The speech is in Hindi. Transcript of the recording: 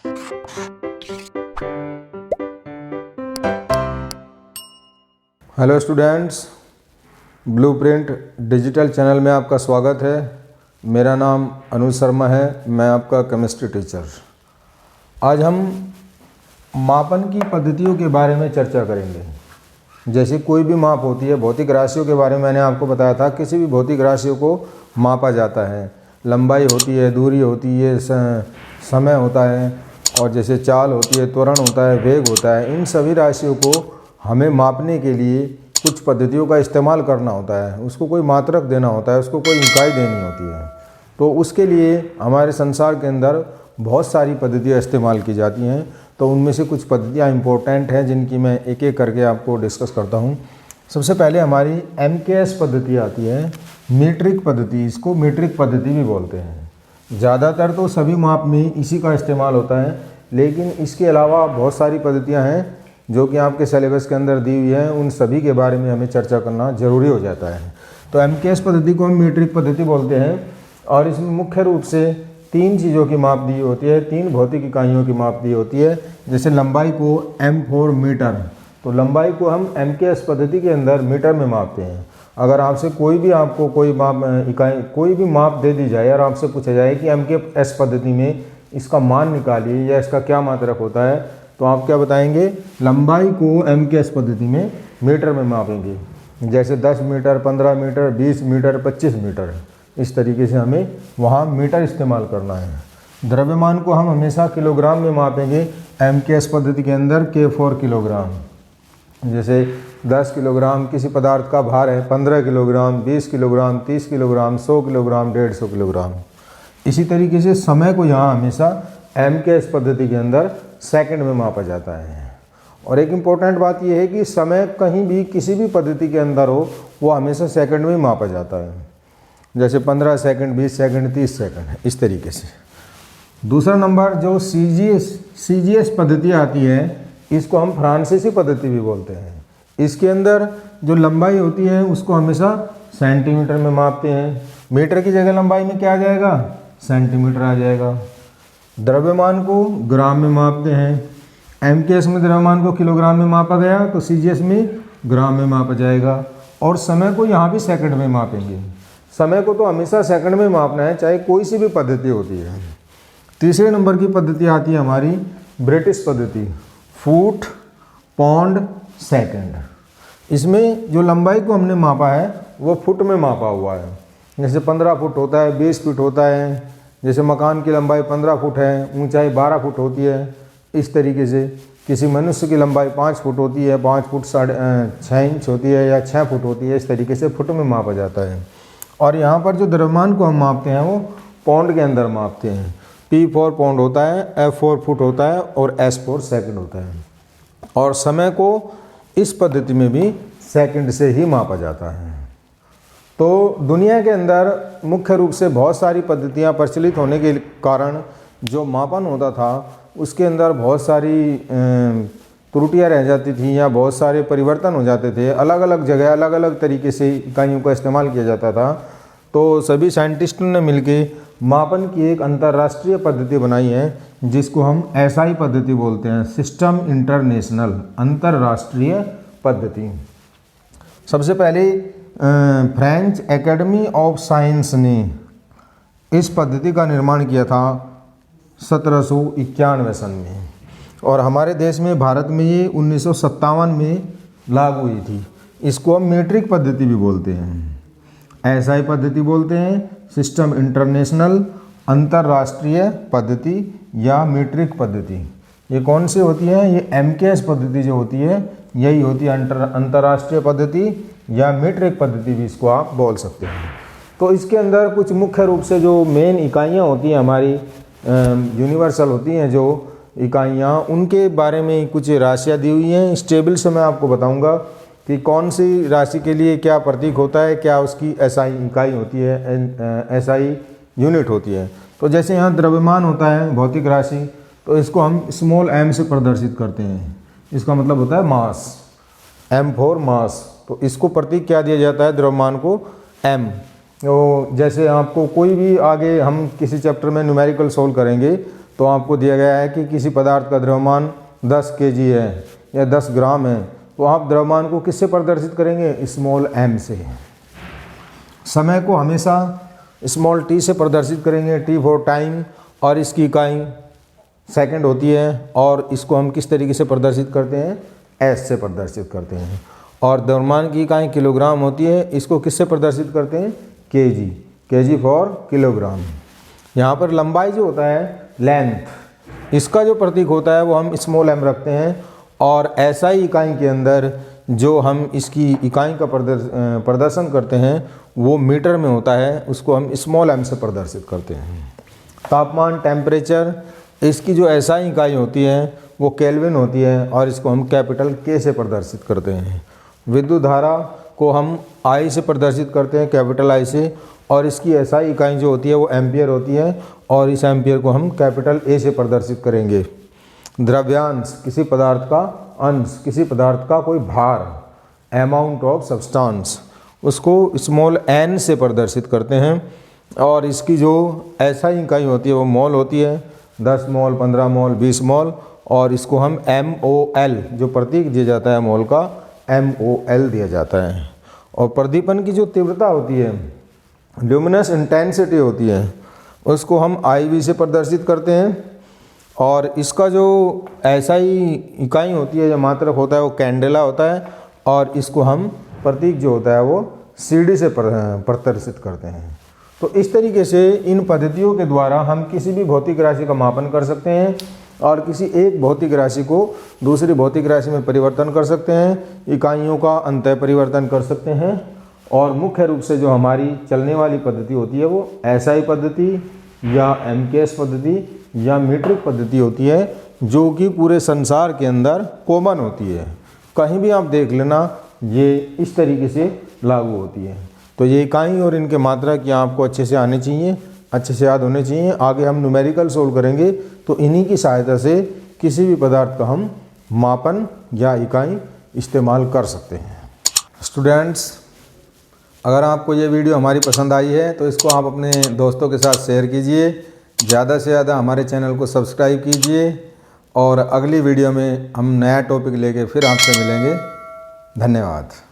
Hello students, blueprint digital channel में आपका स्वागत है। मेरा नाम अनुज शर्मा है, मैं आपका केमिस्ट्री टीचर। आज हम मापन की पद्धतियों के बारे में चर्चा करेंगे। जैसे कोई भी माप होती है, भौतिक राशियों के बारे में मैंने आपको बताया था। किसी भी भौतिक राशियों को मापा जाता है। लंबाई होती है, दूरी होती है, समय होता है, और जैसे चाल होती है, त्वरण होता है, वेग होता है। इन सभी राशियों को हमें मापने के लिए कुछ पद्धतियों का इस्तेमाल करना होता है। उसको कोई मात्रक देना होता है, उसको कोई इकाई देनी होती है। तो उसके लिए हमारे संसार के अंदर बहुत सारी पद्धतियाँ इस्तेमाल की जाती हैं। तो उनमें से कुछ पद्धतियाँ इम्पोर्टेंट हैं जिनकी मैं एक एक करके आपको डिस्कस करता हूँ। सबसे पहले हमारी MKS पद्धति आती है, मीट्रिक पद्धति। इसको मीट्रिक पद्धति भी बोलते हैं। ज़्यादातर तो सभी माप में इसी का इस्तेमाल होता है, लेकिन इसके अलावा बहुत सारी पद्धतियाँ हैं जो कि आपके सिलेबस के अंदर दी हुई है। उन सभी के बारे में हमें चर्चा करना ज़रूरी हो जाता है। तो MKS पद्धति को हम मीट्रिक पद्धति बोलते हैं, और इसमें मुख्य रूप से 3 चीज़ों की माप दी होती है, 3 भौतिक इकाइयों की माप दी होती है। जैसे लंबाई को M4 मीटर, तो लंबाई को हम MKS पद्धति के अंदर मीटर में मापते हैं। अगर आपसे कोई भी आपको कोई माप इकाई कोई भी माप दे दी जाए और आपसे पूछा जाए कि MKS पद्धति में इसका मान निकालिए या इसका क्या मात्रक होता है, तो आप क्या बताएंगे? लंबाई को MKS पद्धति में मीटर में मापेंगे। जैसे 10 मीटर, 15 मीटर, 20 मीटर, 25 मीटर, इस तरीके से हमें वहाँ मीटर इस्तेमाल करना है। द्रव्यमान को हम हमेशा किलोग्राम में मापेंगे MKS पद्धति के अंदर, K4 किलोग्राम। जैसे 10 किलोग्राम किसी पदार्थ का भार है, 15 kilogram, 20 kilogram, 30 kilogram, 100 kilogram, 150 kilogram. इसी तरीके से समय को यहाँ हमेशा MKS पद्धति के अंदर सेकंड में मापा जाता है। और एक इम्पोर्टेंट बात यह है कि समय कहीं भी किसी भी पद्धति के अंदर हो, वो हमेशा सेकंड में मापा जाता है। जैसे 15 सेकंड, 20 सेकंड, 30 सेकंड, इस तरीके से। दूसरा नंबर जो CGS पद्धति आती है, इसको हम फ्रांसीसी पद्धति भी बोलते हैं। इसके अंदर जो लंबाई होती है उसको हमेशा सेंटीमीटर में मापते हैं। मीटर की जगह लंबाई में क्या आ जाएगा? सेंटीमीटर आ जाएगा। द्रव्यमान को ग्राम में मापते हैं। MKS में द्रव्यमान को किलोग्राम में मापा गया, तो CGS में ग्राम में मापा जाएगा। और समय को यहाँ भी सेकंड में मापेंगे। समय को तो हमेशा सेकंड में मापना है, चाहे कोई सी भी पद्धति होती है। तीसरे नंबर की पद्धति आती है हमारी ब्रिटिश पद्धति, फुट, पौंड, सेकंड। इसमें जो लंबाई को हमने मापा है वो फुट में मापा हुआ है। जैसे 15 फुट होता है, 20 फुट होता है। जैसे मकान की लंबाई 15 फुट है, ऊंचाई 12 फुट होती है। इस तरीके से किसी मनुष्य की लंबाई 5 फुट होती है, 5 फुट 6 इंच होती है, या 6 फुट होती है। इस तरीके से फुट में मापा जाता है। और यहाँ पर जो द्रव्यमान को हम मापते हैं वो पौंड के अंदर मापते हैं। P4 पौंड होता है, F4 फुट होता है, और S4 सेकंड होता है। और समय को इस पद्धति में भी सेकंड से ही मापा जाता है। तो दुनिया के अंदर मुख्य रूप से बहुत सारी पद्धतियाँ प्रचलित होने के कारण जो मापन होता था उसके अंदर बहुत सारी त्रुटियाँ रह जाती थी, या बहुत सारे परिवर्तन हो जाते थे। अलग अलग जगह अलग अलग तरीके से इकाइयों का इस्तेमाल किया जाता था। तो सभी साइंटिस्टों ने मिलकर मापन की एक अंतर्राष्ट्रीय पद्धति बनाई है, जिसको हम SI पद्धति बोलते हैं, सिस्टम इंटरनेशनल, अंतर्राष्ट्रीय पद्धति। सबसे पहले फ्रेंच एकेडमी ऑफ साइंस ने इस पद्धति का निर्माण किया था 1791 सन में, और हमारे देश में, भारत में, ये 1957 में लागू हुई थी। इसको हम मीट्रिक पद्धति भी बोलते हैं, SI पद्धति बोलते हैं, सिस्टम इंटरनेशनल, अंतर्राष्ट्रीय पद्धति या मीट्रिक पद्धति। ये कौन सी होती है? ये MKS पद्धति जो होती है, यही होती है अंतर्राष्ट्रीय पद्धति, या मीट्रिक पद्धति भी इसको आप बोल सकते हैं। तो इसके अंदर कुछ मुख्य रूप से जो मेन इकाइयाँ होती हैं हमारी, यूनिवर्सल होती हैं जो इकाइयाँ, उनके बारे में कुछ राशियाँ दी हुई हैं। इस टेबल से मैं आपको बताऊंगा कि कौन सी राशि के लिए क्या प्रतीक होता है, क्या उसकी SI इकाई होती है, SI यूनिट होती है। तो जैसे यहाँ द्रव्यमान होता है, भौतिक राशि, तो इसको हम स्मॉल m से प्रदर्शित करते हैं। इसका मतलब होता है मास, M4 मास। तो इसको प्रतीक क्या दिया जाता है? द्रव्यमान को m। तो जैसे आपको कोई भी आगे हम किसी चैप्टर में न्यूमेरिकल सोल्व करेंगे तो आपको दिया गया है कि किसी पदार्थ का द्रव्यमान 10 kg है या 10 ग्राम है, तो आप द्रव्यमान को किससे प्रदर्शित करेंगे? स्मॉल m से। समय को हमेशा स्मॉल t से प्रदर्शित करेंगे, t फॉर टाइम, और इसकी इकाई सेकंड होती है, और इसको हम किस तरीके से प्रदर्शित करते हैं? s से प्रदर्शित करते हैं। और द्रव्यमान की इकाई किलोग्राम होती है, इसको किससे प्रदर्शित करते हैं? kg, kg for kilogram. यहाँ पर लंबाई जो होता है, लेंथ, इसका जो प्रतीक होता है वो हम स्मॉल m रखते हैं, और SI इकाई के अंदर जो हम इसकी इकाई का प्रदर्शन करते हैं वो मीटर में होता है, उसको हम स्मॉल m से प्रदर्शित करते हैं। तापमान, टेम्परेचर, इसकी जो SI इकाई होती है वो केल्विन होती है, और इसको हम कैपिटल K से प्रदर्शित करते हैं। विद्युत धारा को हम I से प्रदर्शित करते हैं, कैपिटल I से, और इसकी SI इकाई जो होती है वो एम्पियर होती है, और इस एम्पियर को हम कैपिटल A से प्रदर्शित करेंगे। द्रव्यांश, किसी पदार्थ का अंश, किसी पदार्थ का कोई भार, अमाउंट ऑफ सब्सटेंस, उसको स्मॉल n से प्रदर्शित करते हैं, और इसकी जो SI इकाई होती है वो मोल होती है, 10 मोल, 15 मोल, 20 मोल, और इसको हम MOL, जो प्रतीक दिया जाता है मोल का, MOL दिया जाता है। और प्रदीपन की जो तीव्रता होती है, ल्यूमिनस इंटेंसिटी होती है, उसको हम IV से प्रदर्शित करते हैं, और इसका जो SI इकाई होती है, जो मात्रक होता है वो कैंडेला होता है, और इसको हम प्रतीक जो होता है वो CD से प्रदर्शित करते हैं। तो इस तरीके से इन पद्धतियों के द्वारा हम किसी भी भौतिक राशि का मापन कर सकते हैं, और किसी एक भौतिक राशि को दूसरी भौतिक राशि में परिवर्तन कर सकते हैं, इकाइयों का अंतः परिवर्तन कर सकते हैं, और मुख्य रूप से जो हमारी चलने वाली पद्धति होती है वो SI पद्धति या MKS पद्धति या मीट्रिक पद्धति होती है, जो कि पूरे संसार के अंदर कॉमन होती है। कहीं भी आप देख लेना, ये इस तरीके से लागू होती है। तो ये इकाई और इनके मात्रा की आपको अच्छे से आने चाहिए, अच्छे से याद होने चाहिए। आगे हम न्यूमेरिकल सोल्व करेंगे, तो इन्हीं की सहायता से किसी भी पदार्थ का हम मापन या इकाई इस्तेमाल कर सकते हैं। स्टूडेंट्स, अगर आपको ये वीडियो हमारी पसंद आई है तो इसको आप अपने दोस्तों के साथ शेयर कीजिए, ज़्यादा से ज़्यादा हमारे चैनल को सब्सक्राइब कीजिए, और अगली वीडियो में हम नया टॉपिक लेके फिर आपसे मिलेंगे। धन्यवाद।